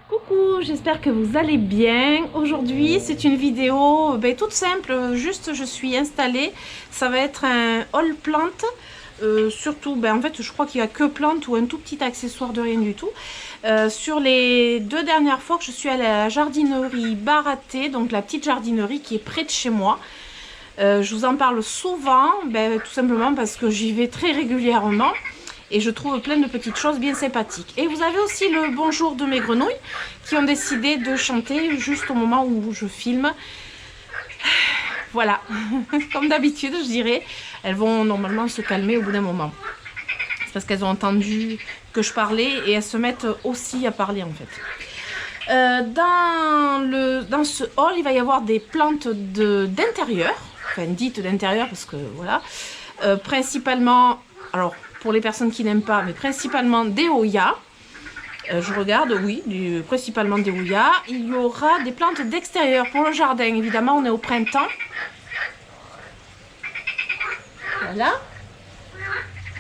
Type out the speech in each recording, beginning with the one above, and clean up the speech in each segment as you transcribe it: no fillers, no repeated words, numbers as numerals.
Coucou, j'espère que vous allez bien. Aujourd'hui, c'est une vidéo toute simple, juste je suis installée. Ça va être un haul plante. Surtout, en fait, je crois qu'il n'y a que plantes ou un tout petit accessoire de rien du tout. Sur les 2 dernières fois que je suis allée à la jardinerie Baraté, donc la petite jardinerie qui est près de chez moi. Je vous en parle souvent, tout simplement parce que j'y vais très régulièrement. Et je trouve plein de petites choses bien sympathiques. Et vous avez aussi le bonjour de mes grenouilles qui ont décidé de chanter juste au moment où je filme. Voilà, comme d'habitude je dirais. Elles vont normalement se calmer au bout d'un moment. C'est parce qu'elles ont entendu que je parlais et elles se mettent aussi à parler en fait. Dans ce hall, il va y avoir des plantes d'intérieur. Enfin dites d'intérieur parce que voilà. Principalement, alors pour les personnes qui n'aiment pas, mais principalement des Hoya. Je regarde, oui, principalement des Hoya. Il y aura des plantes d'extérieur pour le jardin. Évidemment, on est au printemps. Voilà.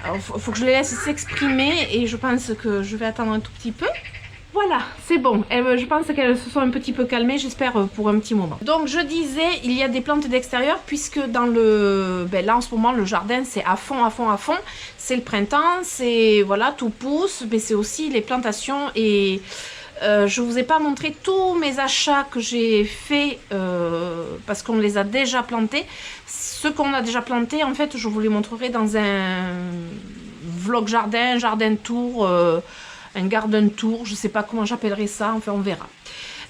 Alors, faut que je les laisse s'exprimer et je pense que je vais attendre un tout petit peu. Voilà, c'est bon. Je pense qu'elles se sont un petit peu calmées, j'espère pour un petit moment. Donc je disais, il y a des plantes d'extérieur puisque dans le... là en ce moment, le jardin c'est à fond, à fond, à fond. C'est le printemps, c'est... Voilà, tout pousse, mais c'est aussi les plantations et... je vous ai pas montré tous mes achats que j'ai fait parce qu'on les a déjà plantés. Ce qu'on a déjà planté, en fait, je vous les montrerai dans un vlog jardin tour... un garden tour, je sais pas comment j'appellerai ça, enfin on verra.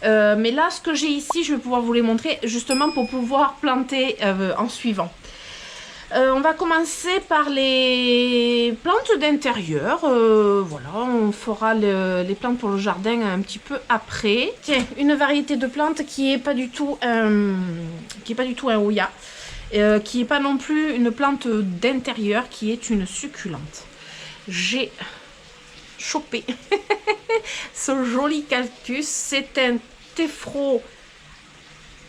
Mais là, ce que j'ai ici, je vais pouvoir vous les montrer justement pour pouvoir planter en suivant. On va commencer par les plantes d'intérieur. Voilà, on fera les plantes pour le jardin un petit peu après. Tiens, une variété de plantes qui est pas du tout un Hoya, qui est pas non plus une plante d'intérieur, qui est une succulente. J'ai chopé ce joli cactus, c'est un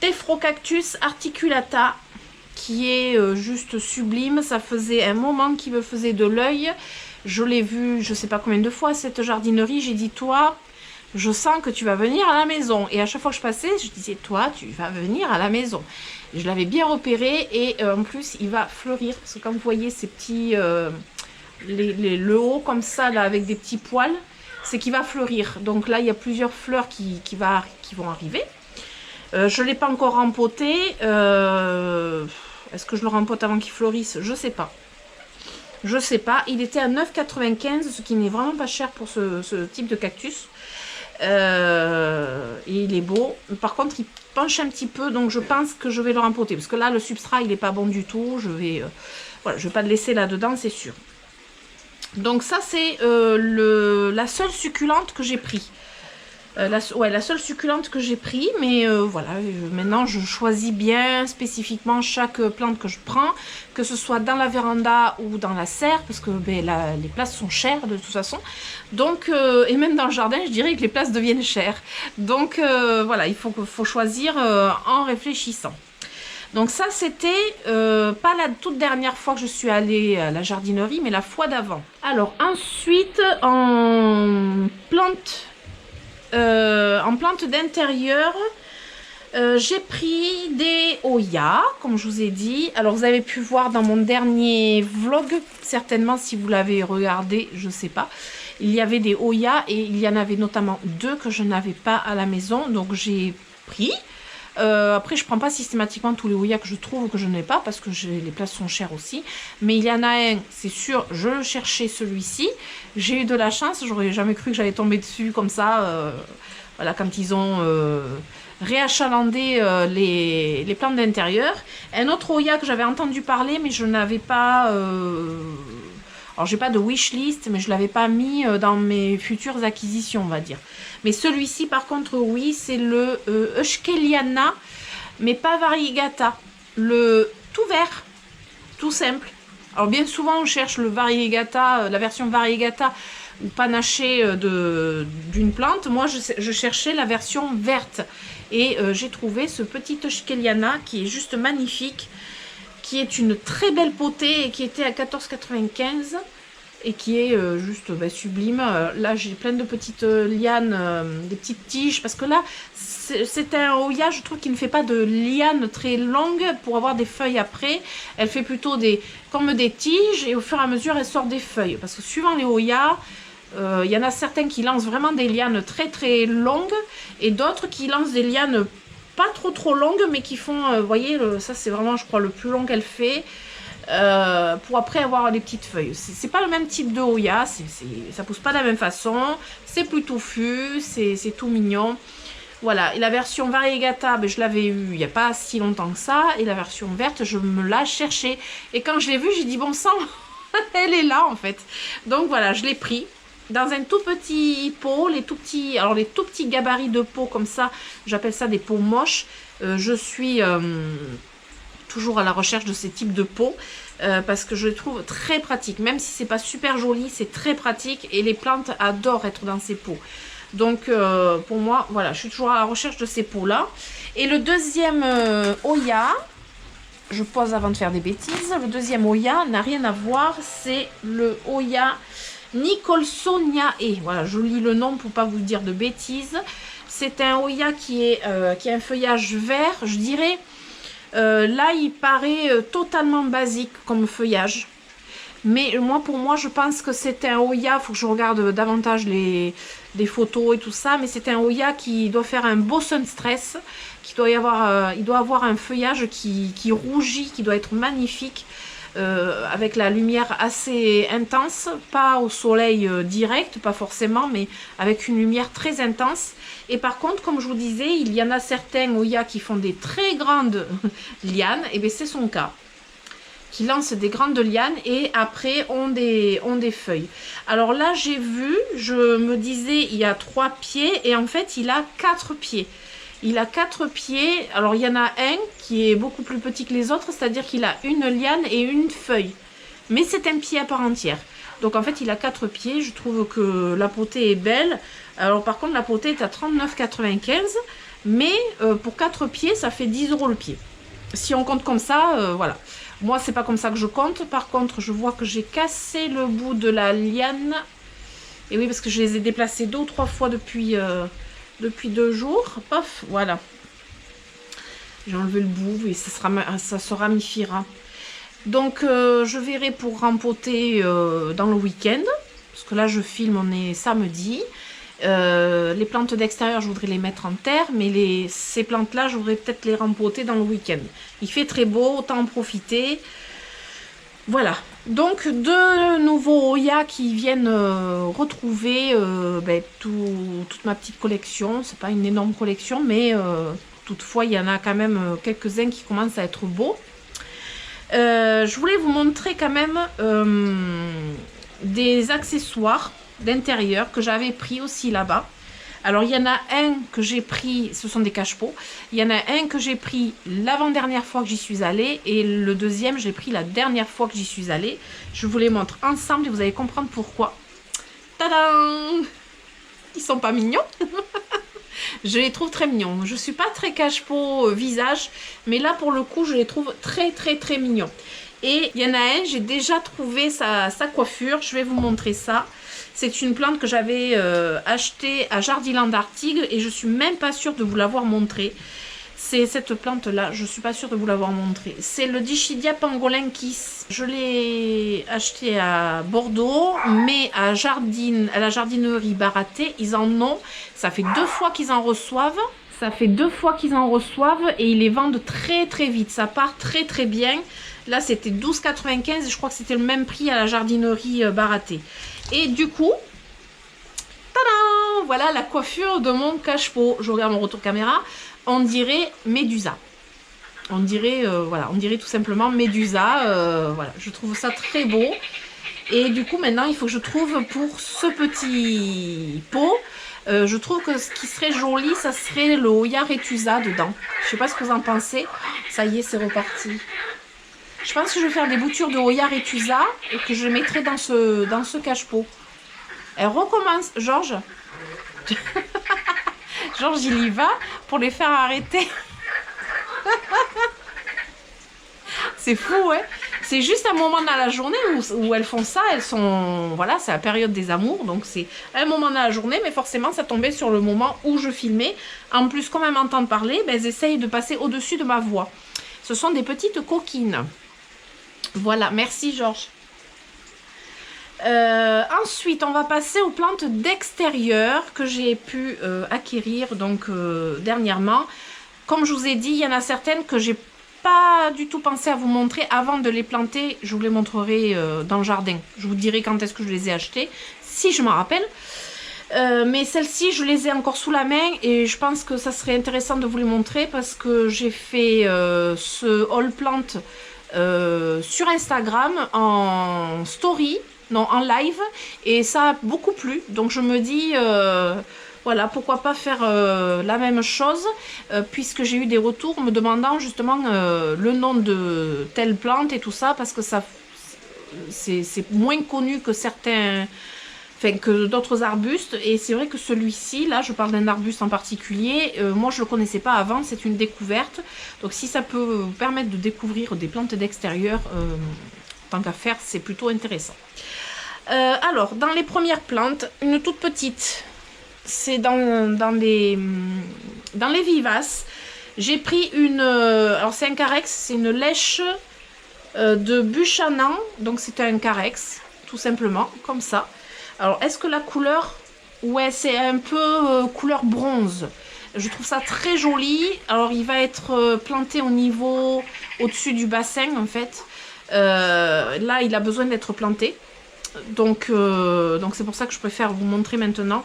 Tephrocarpus articulata qui est juste sublime. Ça faisait un moment qu'il me faisait de l'œil. Je l'ai vu je sais pas combien de fois cette jardinerie. J'ai dit toi, je sens que tu vas venir à la maison, et à chaque fois que je passais je disais toi tu vas venir à la maison. Je l'avais bien repéré et en plus il va fleurir parce que comme vous voyez ces petits le haut comme ça là avec des petits poils, c'est qu'il va fleurir. Donc là il y a plusieurs fleurs qui vont arriver. Je ne l'ai pas encore rempoté. Est-ce que je le rempote avant qu'il fleurisse? Je sais pas. Je sais pas. Il était à 9,95 €, ce qui n'est vraiment pas cher pour ce type de cactus. Et il est beau. Par contre il penche un petit peu, donc je pense que je vais le rempoter parce que là le substrat il n'est pas bon du tout. Voilà, je vais pas le laisser là dedans, c'est sûr. Donc ça c'est la seule succulente que j'ai pris. La seule succulente que j'ai pris, mais voilà, maintenant je choisis bien spécifiquement chaque plante que je prends, que ce soit dans la véranda ou dans la serre, parce que les places sont chères de toute façon. Donc, et même dans le jardin, je dirais que les places deviennent chères. Donc voilà, il faut choisir en réfléchissant. Donc ça c'était pas la toute dernière fois que je suis allée à la jardinerie, mais la fois d'avant. Alors ensuite en plante d'intérieur, j'ai pris des Hoya, comme je vous ai dit. Alors vous avez pu voir dans mon dernier vlog, certainement si vous l'avez regardé, je sais pas. Il y avait des Hoya et il y en avait notamment 2 que je n'avais pas à la maison, donc j'ai pris. Après je prends pas systématiquement tous les Hoya que je trouve ou que je n'ai pas parce que les places sont chères aussi, mais il y en a un, c'est sûr, je cherchais celui-ci, j'ai eu de la chance, j'aurais jamais cru que j'allais tomber dessus comme ça. Voilà, quand ils ont réachalandé les plantes d'intérieur. Un autre Hoya que j'avais entendu parler mais je n'avais pas alors j'ai pas de wishlist, mais je l'avais pas mis dans mes futures acquisitions, on va dire. Mais celui-ci par contre oui, c'est le Euskeliana, mais pas variegata, le tout vert, tout simple. Alors bien souvent on cherche le variegata, la version variegata ou panaché d'une plante. Moi je cherchais la version verte et j'ai trouvé ce petit Euskeliana qui est juste magnifique, qui est une très belle potée et qui était à 14,95 €. et qui est juste sublime. Là, j'ai plein de petites lianes, des petites tiges, parce que là, c'est un Hoya, je trouve, qui ne fait pas de lianes très longues pour avoir des feuilles après. Elle fait plutôt comme des tiges, et au fur et à mesure, elle sort des feuilles. Parce que suivant les Hoya, il y en a certains qui lancent vraiment des lianes très très longues, et d'autres qui lancent des lianes pas trop longues, mais qui font, vous voyez, ça c'est vraiment, je crois, le plus long qu'elle fait. Pour après avoir les petites feuilles. C'est pas le même type de Hoya, ça pousse pas de la même façon, c'est plus touffu, c'est tout mignon. Voilà, et la version variegata, ben, je l'avais eu il n'y a pas si longtemps que ça, et la version verte, je me la cherchais. Et quand je l'ai vue, j'ai dit bon sang, elle est là en fait. Donc voilà, je l'ai pris dans un tout petit pot, les tout petits gabarits de pot comme ça, j'appelle ça des pots moches. Je suis toujours à la recherche de ces types de pots parce que je les trouve très pratiques. Même si c'est pas super joli, c'est très pratique et les plantes adorent être dans ces pots. Donc pour moi, voilà, je suis toujours à la recherche de ces pots là. Et le deuxième Hoya, je pose avant de faire des bêtises, le deuxième Hoya n'a rien à voir, c'est le Hoya Nicholsoniae. Voilà, je lis le nom pour pas vous dire de bêtises. C'est un Hoya qui a un feuillage vert, je dirais. Là, il paraît totalement basique comme feuillage. Mais moi, pour moi, je pense que c'est un Hoya. Il faut que je regarde davantage les photos et tout ça. Mais c'est un Hoya qui doit faire un beau sun stress. Il doit avoir un feuillage qui rougit, qui doit être magnifique. Avec la lumière assez intense, pas au soleil direct, pas forcément, mais avec une lumière très intense. Et par contre, comme je vous disais, il y en a certains Hoya qui font des très grandes lianes, et bien c'est son cas, qui lancent des grandes lianes et après ont des feuilles. Alors là, j'ai vu, je me disais, il y a 3 pieds, et en fait, il a 4 pieds. Il a 4 pieds, alors il y en a un qui est beaucoup plus petit que les autres, c'est-à-dire qu'il a une liane et une feuille. Mais c'est un pied à part entière. Donc en fait il a 4 pieds, je trouve que la potée est belle. Alors par contre la potée est à 39,95 €, mais pour 4 pieds ça fait 10 € le pied. Si on compte comme ça, voilà. Moi c'est pas comme ça que je compte, par contre je vois que j'ai cassé le bout de la liane. Et oui, parce que je les ai déplacés 2 ou 3 fois depuis 2 jours. Paf, voilà. J'ai enlevé le bout et ça se ramifiera. Donc je verrai pour rempoter dans le week-end. Parce que là je filme, on est samedi. Les plantes d'extérieur, je voudrais les mettre en terre. Mais ces plantes-là, je voudrais peut-être les rempoter dans le week-end. Il fait très beau, autant en profiter. Voilà, donc 2 nouveaux Hoya qui viennent retrouver toute ma petite collection. C'est pas une énorme collection, mais toutefois il y en a quand même quelques-uns qui commencent à être beaux. Je voulais vous montrer quand même des accessoires d'intérieur que j'avais pris aussi là-bas. Alors il y en a un que j'ai pris, ce sont des cache-pots. Il y en a un que j'ai pris l'avant-dernière fois que j'y suis allée, et le deuxième j'ai pris la dernière fois que j'y suis allée. Je vous les montre ensemble et vous allez comprendre pourquoi. Tadam! Ils sont pas mignons. Je les trouve très mignons. Je suis pas très cache-pot visage, mais là pour le coup je les trouve très mignons. Et il y en a un, j'ai déjà trouvé sa coiffure. Je vais vous montrer ça. C'est une plante que j'avais achetée à Jardiland Artigue et je suis même pas sûre de vous l'avoir montrée. C'est cette plante-là, je suis pas sûre de vous l'avoir montrée. C'est le Dischidia pangolin kiss. Je l'ai acheté à Bordeaux, mais à la jardinerie Baraté, ils en ont. Ça fait 2 fois qu'ils en reçoivent. Ça fait 2 fois qu'ils en reçoivent et ils les vendent très vite. Ça part très bien. Là, c'était 12,95 et je crois que c'était le même prix à la jardinerie Baraté. Et du coup, tadam, voilà la coiffure de mon cache-pot. Je regarde mon retour caméra. On dirait Médusa. On dirait, voilà, on dirait tout simplement Médusa. Voilà, je trouve ça très beau. Et du coup, maintenant, il faut que je trouve pour ce petit pot. Je trouve que ce qui serait joli, ça serait le Hoya Retusa dedans. Je sais pas ce que vous en pensez. Ça y est, c'est reparti. Je pense que je vais faire des boutures de Hoya Retusa et que je les mettrai dans ce cache-pot. Elle recommence, Georges. Georges, il y va pour les faire arrêter. C'est fou, hein. C'est juste un moment dans la journée où elles font ça. Elles sont... Voilà, c'est la période des amours. Donc, c'est un moment dans la journée. Mais forcément, ça tombait sur le moment où je filmais. En plus, comme elles m'entendent parler, ben, elles essayent de passer au-dessus de ma voix. Ce sont des petites coquines. Voilà, merci Georges. Ensuite, on va passer aux plantes d'extérieur que j'ai pu acquérir donc dernièrement. Comme je vous ai dit, il y en a certaines que j'ai pas du tout pensé à vous montrer avant de les planter. Je vous les montrerai dans le jardin. Je vous dirai quand est-ce que je les ai achetées, si je m'en rappelle. Mais celles-ci, je les ai encore sous la main et je pense que ça serait intéressant de vous les montrer parce que j'ai fait ce haul plant sur Instagram en story. Non, en live, et ça a beaucoup plu, donc je me dis, voilà, pourquoi pas faire la même chose, puisque j'ai eu des retours me demandant justement le nom de telle plante et tout ça, parce que ça c'est moins connu que certains, enfin que d'autres arbustes, et c'est vrai que celui-ci, là, je parle d'un arbuste en particulier, moi je le connaissais pas avant, c'est une découverte, donc si ça peut vous permettre de découvrir des plantes d'extérieur, tant qu'à faire, c'est plutôt intéressant. Alors, dans les premières plantes, une toute petite, c'est dans les vivaces. J'ai pris une, alors c'est un carex, c'est une lèche de Buchanan, donc c'est un carex, tout simplement, comme ça. Alors, est-ce que la couleur, ouais, c'est un peu couleur bronze. Je trouve ça très joli. Alors, il va être planté au niveau, au-dessus du bassin, en fait. Là, il a besoin d'être planté. Donc c'est pour ça que je préfère vous montrer maintenant.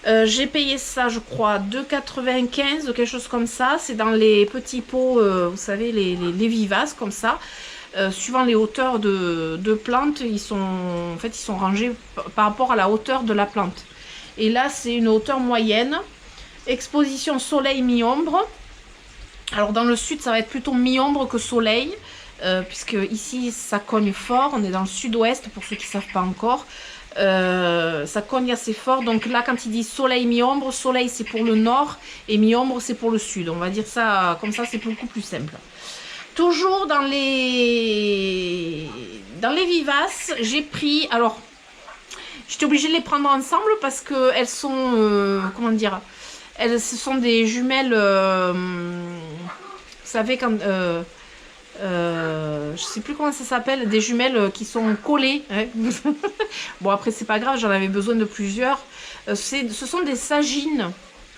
J'ai payé ça, je crois, 2,95 ou quelque chose comme ça. C'est dans les petits pots, vous savez, les vivaces, comme ça. Suivant les hauteurs de plantes, ils sont rangés par rapport à la hauteur de la plante. Et là, c'est une hauteur moyenne. Exposition soleil mi-ombre. Alors, dans le sud, ça va être plutôt mi-ombre que soleil. Puisque ici ça cogne fort, on est dans le sud-ouest pour ceux qui ne savent pas encore, ça cogne assez fort, donc là quand il dit soleil mi-ombre, soleil c'est pour le nord et mi-ombre c'est pour le sud, on va dire ça comme ça, c'est beaucoup plus simple. Toujours dans les vivaces, j'ai pris, alors j'étais obligée de les prendre ensemble parce que elles sont, comment dire, ce sont des jumelles, vous savez quand... je sais plus comment ça s'appelle, des jumelles qui sont collées, hein. Bon après c'est pas grave, j'en avais besoin de plusieurs. Ce sont des sagines,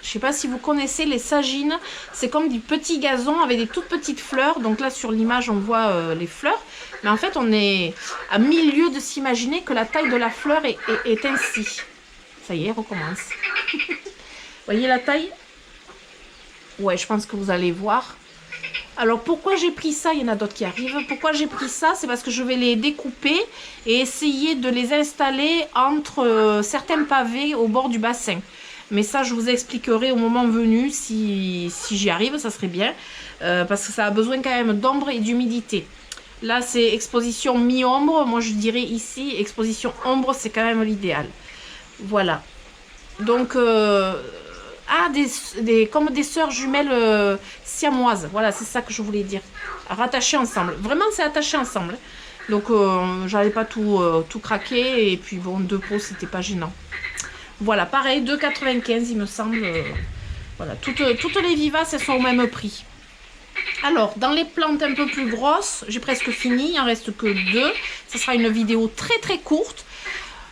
je sais pas si vous connaissez les sagines, c'est comme des petits gazons avec des toutes petites fleurs. Donc là sur l'image on voit les fleurs, mais en fait on est à milieu de s'imaginer que la taille de la fleur est ainsi. Ça y est, recommence. Voyez la taille? Ouais, je pense que vous allez voir. Alors pourquoi j'ai pris ça, il y en a d'autres qui arrivent. Pourquoi j'ai pris ça, c'est parce que je vais les découper et essayer de les installer entre certains pavés au bord du bassin. Mais ça je vous expliquerai au moment venu, si j'y arrive, ça serait bien. Parce que ça a besoin quand même d'ombre et d'humidité. Là c'est exposition mi-ombre, moi je dirais ici exposition ombre, c'est quand même l'idéal. Voilà. Donc... comme des sœurs jumelles siamoises. Voilà, c'est ça que je voulais dire. Rattachées ensemble. Vraiment, c'est attaché ensemble. Donc, j'allais pas tout craquer. Et puis, bon, 2 pots, c'était pas gênant. Voilà, pareil, 2,95 il me semble. Voilà, toutes les vivaces, elles sont au même prix. Alors, dans les plantes un peu plus grosses, j'ai presque fini. Il en reste que 2. Ça sera une vidéo très très courte.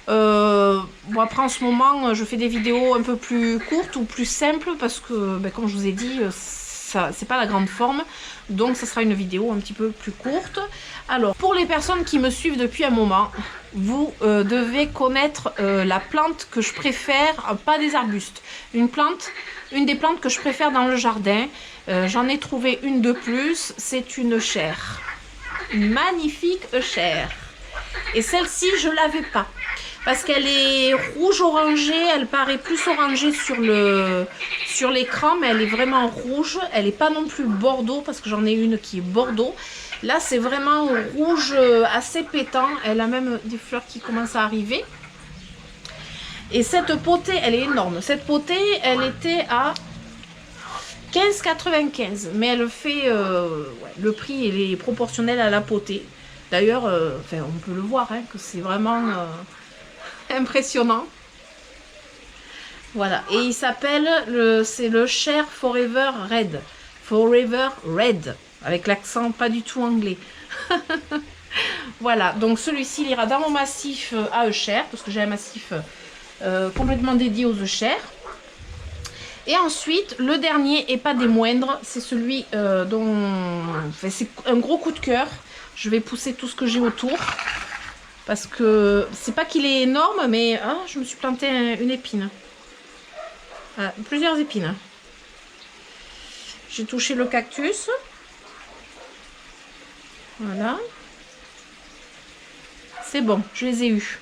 Bon après en ce moment je fais des vidéos un peu plus courtes ou plus simples parce que ben, comme je vous ai dit c'est pas la grande forme, donc ça sera une vidéo un petit peu plus courte. Alors pour les personnes qui me suivent depuis un moment, vous devez connaître la plante que je préfère, pas des arbustes, une des plantes que je préfère dans le jardin. J'en ai trouvé une de plus, c'est une chaire, une magnifique chaire, et celle-ci je l'avais pas. Parce qu'elle est rouge orangée, elle paraît plus orangée sur l'écran, mais elle est vraiment rouge. Elle n'est pas non plus bordeaux, parce que j'en ai une qui est bordeaux. Là, c'est vraiment rouge assez pétant. Elle a même des fleurs qui commencent à arriver. Et cette potée, elle est énorme. Cette potée, elle était à 15,95 €. Mais elle fait... ouais, le prix il est proportionnel à la potée. D'ailleurs, enfin, on peut le voir, hein, que c'est vraiment impressionnant. Voilà. Et il s'appelle... C'est le Cher Forever Red. Forever Red. Avec l'accent pas du tout anglais. Voilà. Donc celui-ci, il ira dans mon massif à Cher. Parce que j'ai un massif complètement dédié aux Cher. Et ensuite, le dernier, et pas des moindres, c'est celui dont... Enfin, c'est un gros coup de cœur. Je vais pousser tout ce que j'ai autour. Parce que c'est pas qu'il est énorme, mais ah, je me suis planté une épine. Plusieurs épines. J'ai touché le cactus. Voilà. C'est bon, je les ai eus.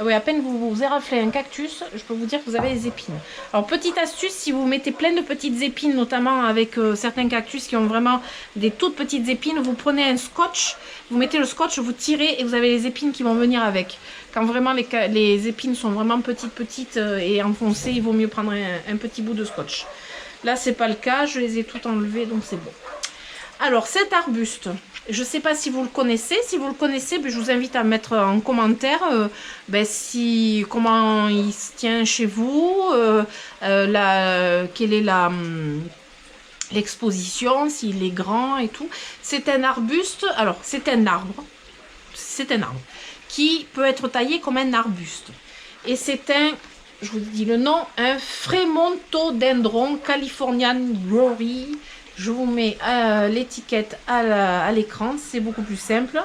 Oui, à peine vous éraflez un cactus, je peux vous dire que vous avez des épines. Alors, petite astuce, si vous mettez plein de petites épines, notamment avec certains cactus qui ont vraiment des toutes petites épines, vous prenez un scotch, vous mettez le scotch, vous tirez et vous avez les épines qui vont venir avec. Quand vraiment les épines sont vraiment petites et enfoncées, il vaut mieux prendre un petit bout de scotch. Là, c'est pas le cas, je les ai toutes enlevées, donc c'est bon. Alors, cet arbuste, je ne sais pas si vous le connaissez. Si vous le connaissez, ben, je vous invite à mettre en commentaire comment il se tient chez vous, quelle est l'exposition, s'il est grand et tout. C'est un arbuste, alors c'est un arbre qui peut être taillé comme un arbuste. Et c'est un, je vous dis le nom, un Fremontodendron Californian Glory. Je vous mets l'étiquette à l'écran, c'est beaucoup plus simple.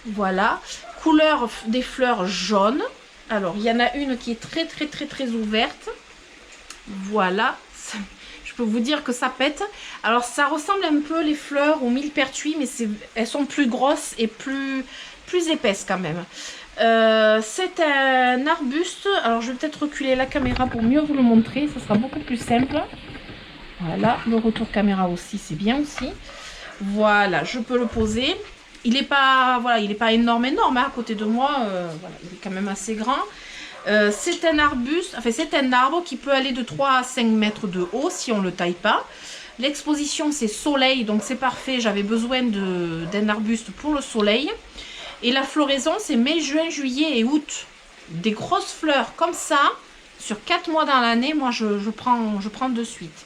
Voilà. Couleur des fleurs jaunes. Alors, il y en a une qui est très ouverte. Voilà. Je peux vous dire que ça pète. Alors, ça ressemble un peu les fleurs au millepertuis, mais elles sont plus grosses et plus épaisses quand même. C'est un arbuste. Alors, je vais peut-être reculer la caméra pour mieux vous le montrer. Ça sera beaucoup plus simple. Voilà, le retour caméra aussi, c'est bien aussi. Voilà, je peux le poser. Il n'est pas, voilà, il n'est pas énorme hein, à côté de moi. Voilà, il est quand même assez grand. C'est un arbuste, enfin c'est un arbre qui peut aller de 3 à 5 mètres de haut si on ne le taille pas. L'exposition c'est soleil, donc c'est parfait. J'avais besoin d'un arbuste pour le soleil. Et la floraison c'est mai, juin, juillet et août. Des grosses fleurs comme ça, sur 4 mois dans l'année, moi je prends de suite.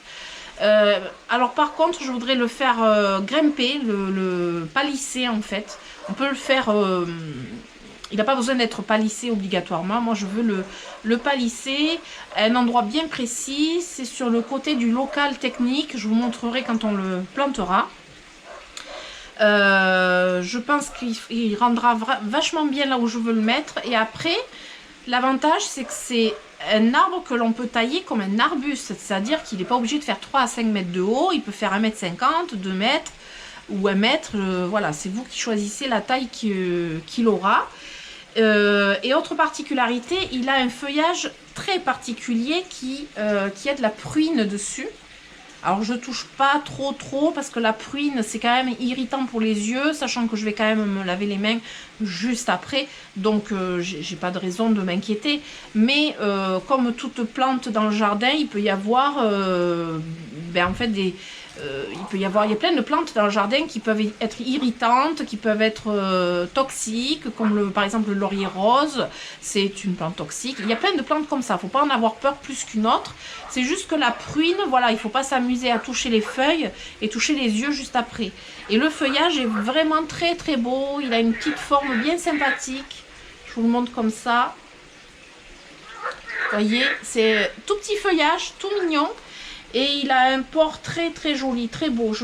Alors par contre je voudrais le faire grimper, le palisser en fait. On peut le faire, il n'a pas besoin d'être palissé obligatoirement. Moi je veux le palisser à un endroit bien précis. C'est sur le côté du local technique. Je vous montrerai quand on le plantera. Je pense qu'il rendra vachement bien là où je veux le mettre. Et après, l'avantage c'est que c'est un arbre que l'on peut tailler comme un arbuste, c'est-à-dire qu'il n'est pas obligé de faire 3 à 5 mètres de haut, il peut faire 1,50 m, 2 mètres ou 1 mètre, voilà, c'est vous qui choisissez la taille qu'il aura. Et autre particularité, il a un feuillage très particulier qui a de la pruine dessus. Alors je touche pas trop parce que la pruine c'est quand même irritant pour les yeux, sachant que je vais quand même me laver les mains juste après, donc j'ai pas de raison de m'inquiéter. Mais comme toute plante dans le jardin, il peut y avoir en fait il y a plein de plantes dans le jardin qui peuvent être irritantes, qui peuvent être toxiques, comme par exemple le laurier rose, c'est une plante toxique. Il y a plein de plantes comme ça, il ne faut pas en avoir peur plus qu'une autre. C'est juste que la pruine, voilà, il ne faut pas s'amuser à toucher les feuilles et toucher les yeux juste après. Et le feuillage est vraiment très beau, il a une petite forme bien sympathique. Je vous le montre comme ça. Vous voyez, c'est tout petit feuillage, tout mignon. Et il a un port très joli, très beau.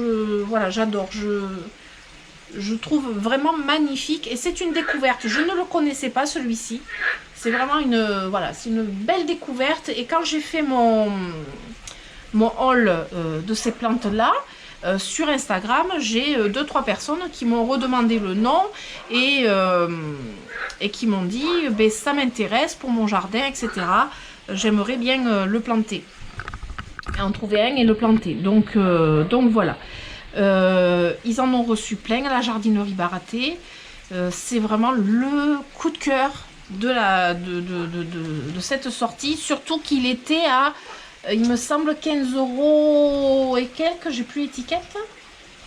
Voilà, j'adore. Je trouve vraiment magnifique. Et c'est une découverte. Je ne le connaissais pas celui-ci. C'est vraiment voilà, c'est une belle découverte. Et quand j'ai fait mon haul de ces plantes-là, sur Instagram, j'ai 2-3 personnes qui m'ont redemandé le nom et qui m'ont dit ça m'intéresse pour mon jardin, etc. J'aimerais bien le planter. En trouver un et le planter. Donc voilà. Ils en ont reçu plein à la jardinerie Baraté. C'est vraiment le coup de cœur de cette sortie. Surtout qu'il était à Il me semble 15 € et quelques, j'ai plus l'étiquette.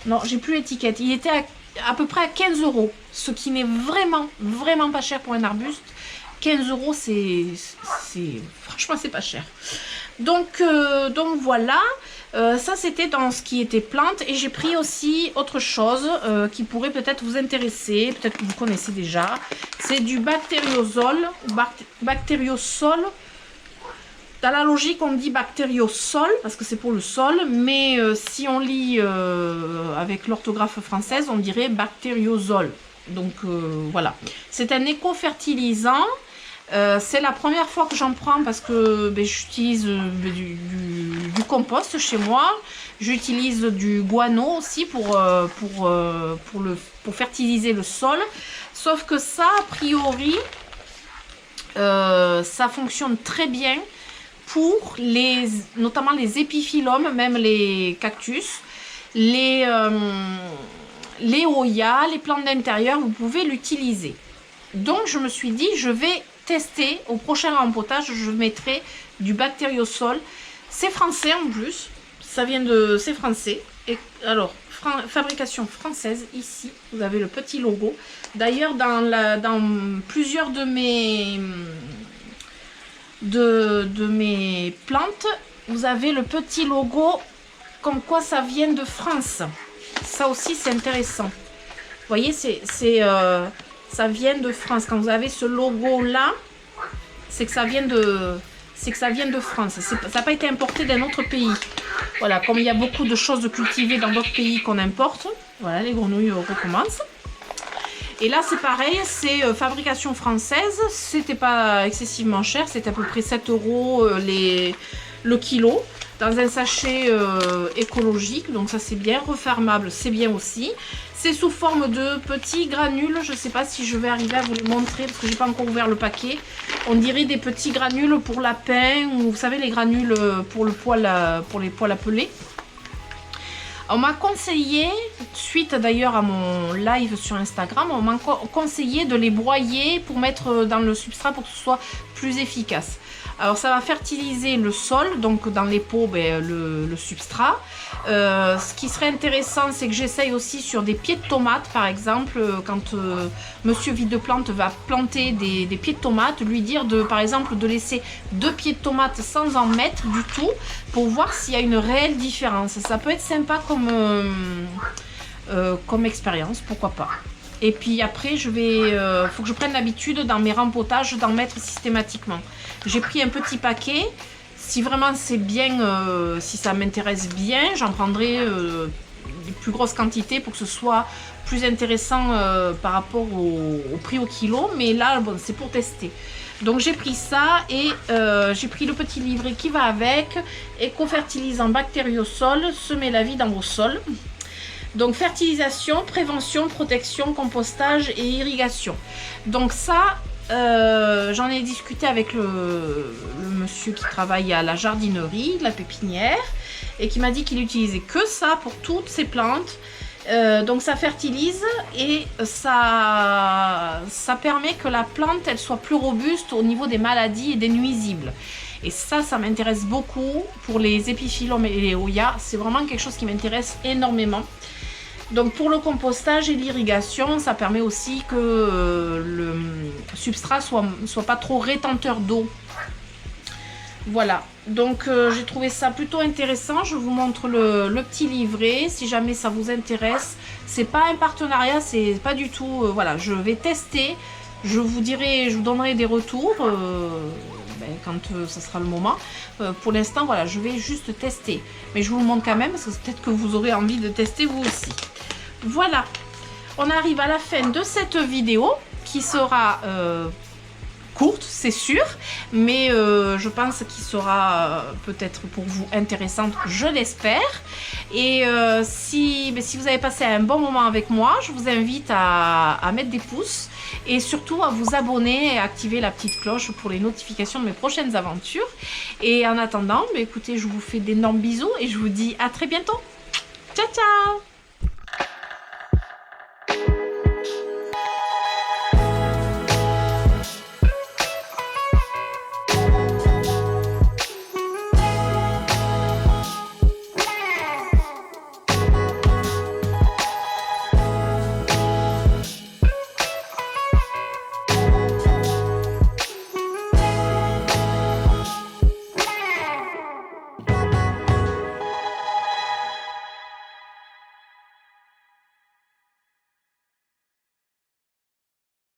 Non, j'ai plus l'étiquette. Il était à peu près à 15 €, ce qui n'est vraiment pas cher pour un arbuste. 15 €, franchement, c'est pas cher. Donc voilà, ça c'était dans ce qui était plantes. Et j'ai pris aussi autre chose qui pourrait peut-être vous intéresser, peut-être que vous connaissez déjà. C'est du bactériosol. Bactériosol. Dans la logique, on dit bactériosol parce que c'est pour le sol, mais si on lit avec l'orthographe française, on dirait bactériosol. Donc voilà, c'est un éco-fertilisant. C'est la première fois que j'en prends parce que j'utilise du compost chez moi. J'utilise du guano aussi pour fertiliser le sol. Sauf que ça, a priori, ça fonctionne très bien pour notamment les épiphylomes, même les cactus, les Hoya, les plantes d'intérieur, vous pouvez l'utiliser. Donc je me suis dit, je vais tester au prochain rempotage, je mettrai du bactériosol. C'est français en plus, c'est français. Et alors, fabrication française, ici, vous avez le petit logo. D'ailleurs, dans plusieurs de mes plantes, vous avez le petit logo comme quoi ça vient de France. Ça aussi, c'est intéressant. Vous voyez, ça vient de France. Quand vous avez ce logo là, c'est que ça vient de France. Ça n'a pas été importé d'un autre pays. Voilà, comme il y a beaucoup de choses cultivées dans d'autres pays qu'on importe. Voilà, les grenouilles recommencent. Et là, c'est pareil, c'est fabrication française. C'était pas excessivement cher, c'était à peu près 7 € le kilo. Dans un sachet écologique, donc ça c'est bien. Refermable, c'est bien aussi. C'est sous forme de petits granules. Je ne sais pas si je vais arriver à vous les montrer parce que j'ai pas encore ouvert le paquet. On dirait des petits granules pour lapin ou vous savez les granules pour les poils à peler. On m'a conseillé, suite d'ailleurs à mon live sur Instagram, on m'a conseillé de les broyer pour mettre dans le substrat pour que ce soit plus efficace. Alors ça va fertiliser le sol, donc dans les pots, le substrat. Ce qui serait intéressant, c'est que j'essaye aussi sur des pieds de tomates, par exemple, quand Monsieur Vide-Plante va planter des pieds de tomates, lui dire par exemple de laisser 2 pieds de tomates sans en mettre du tout, pour voir s'il y a une réelle différence. Ça peut être sympa comme expérience, pourquoi pas. Et puis après, faut que je prenne l'habitude dans mes rempotages d'en mettre systématiquement. J'ai pris un petit paquet. Si vraiment c'est bien, si ça m'intéresse bien, j'en prendrai des plus grosses quantités pour que ce soit plus intéressant par rapport au prix au kilo. Mais là, bon, c'est pour tester. Donc j'ai pris ça et j'ai pris le petit livret qui va avec. Éco-fertilisant bactériosol, semez la vie dans vos sols. Donc fertilisation, prévention, protection, compostage et irrigation. Donc ça, j'en ai discuté avec le monsieur qui travaille à la jardinerie, de la pépinière, et qui m'a dit qu'il utilisait que ça pour toutes ses plantes. Donc ça fertilise et ça permet que la plante elle soit plus robuste au niveau des maladies et des nuisibles. Et ça m'intéresse beaucoup pour les épiphylomes et les Hoya. C'est vraiment quelque chose qui m'intéresse énormément. Donc pour le compostage et l'irrigation, ça permet aussi que le substrat soit pas trop rétenteur d'eau. Voilà, donc j'ai trouvé ça plutôt intéressant. Je vous montre le petit livret si jamais ça vous intéresse. C'est pas un partenariat, c'est pas du tout. Voilà, je vais tester. Je vous donnerai des retours quand ça sera le moment. Pour l'instant, voilà, je vais juste tester. Mais je vous le montre quand même parce que peut-être que vous aurez envie de tester vous aussi. Voilà, on arrive à la fin de cette vidéo qui sera courte, c'est sûr, mais je pense qu'il sera peut-être pour vous intéressante, je l'espère. Et si vous avez passé un bon moment avec moi, je vous invite à mettre des pouces et surtout à vous abonner et à activer la petite cloche pour les notifications de mes prochaines aventures. Et en attendant, écoutez, je vous fais d'énormes bisous et je vous dis à très bientôt. Ciao, ciao!